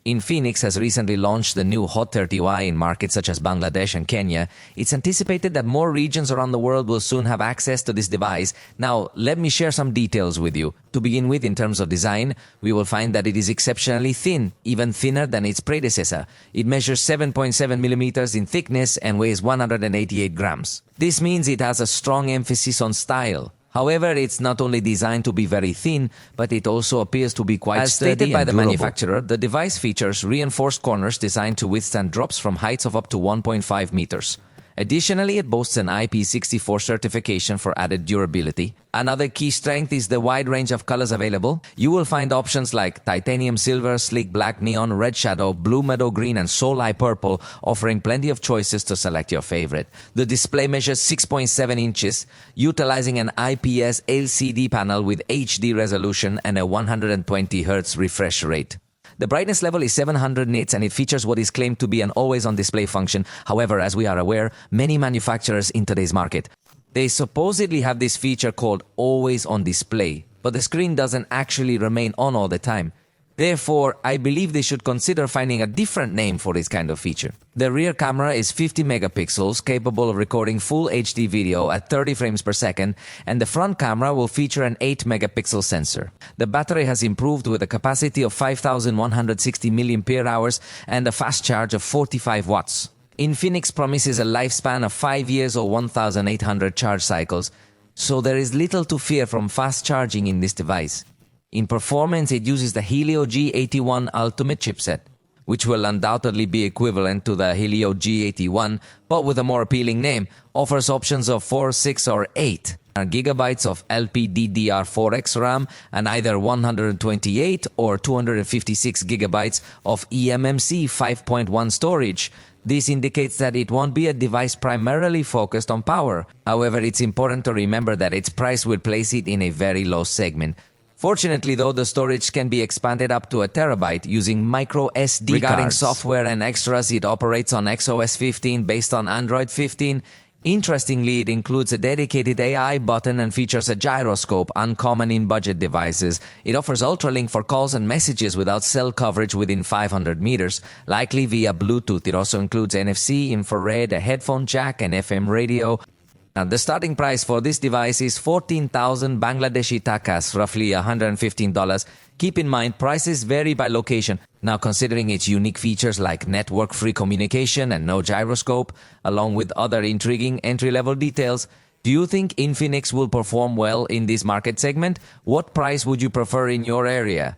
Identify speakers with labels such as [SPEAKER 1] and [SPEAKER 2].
[SPEAKER 1] Infinix has recently launched the new Hot 30Y in markets such as Bangladesh and Kenya. It's anticipated that more regions around the world will soon have access to this device. Now, let me share some details with you. To begin with, in terms of design, we will find that it is exceptionally thin, even thinner than its predecessor. It measures 7.7 millimeters in thickness and weighs 188 grams. This means it has a strong emphasis on style. However, it's not only designed to be very thin, but it also appears to be quite sturdy and durable. As stated by the manufacturer, the device features reinforced corners designed to withstand drops from heights of up to 1.5 meters. Additionally, it boasts an IP64 certification for added durability. Another key strength is the wide range of colors available. You will find options like titanium silver, sleek black, neon, red shadow, blue meadow green, and soul eye purple, offering plenty of choices to select your favorite. The display measures 6.7 inches, utilizing an IPS LCD panel with HD resolution and a 120 Hz refresh rate. The brightness level is 700 nits and it features what is claimed to be an always-on display function. However, as we are aware, many manufacturers in today's market, they supposedly have this feature called always-on display, but the screen doesn't actually remain on all the time. Therefore, I believe they should consider finding a different name for this kind of feature. The rear camera is 50 megapixels, capable of recording full HD video at 30 frames per second, and the front camera will feature an 8 megapixel sensor. The battery has improved with a capacity of 5,160 mAh and a fast charge of 45 watts. Infinix promises a lifespan of 5 years or 1,800 charge cycles, so there is little to fear from fast charging in this device. In performance, it uses the Helio G81 Ultimate chipset, which will undoubtedly be equivalent to the Helio G81, but with a more appealing name, offers options of 4, 6, or 8 gigabytes of LPDDR4X RAM and either 128 or 256 gigabytes of eMMC 5.1 storage. This indicates that it won't be a device primarily focused on power. However, it's important to remember that its price will place it in a very low segment. Fortunately, though, the storage can be expanded up to a terabyte using micro SD cards. Regarding software and extras, it operates on XOS 15 based on Android 15. Interestingly, it includes a dedicated AI button and features a gyroscope, uncommon in budget devices. It offers Ultralink for calls and messages without cell coverage within 500 meters, likely via Bluetooth. It also includes NFC, infrared, a headphone jack, and FM radio. Now, the starting price for this device is 14,000 Bangladeshi takas, roughly $115. Keep in mind, prices vary by location. Now, considering its unique features like network-free communication and no gyroscope, along with other intriguing entry-level details, do you think Infinix will perform well in this market segment? What price would you prefer in your area?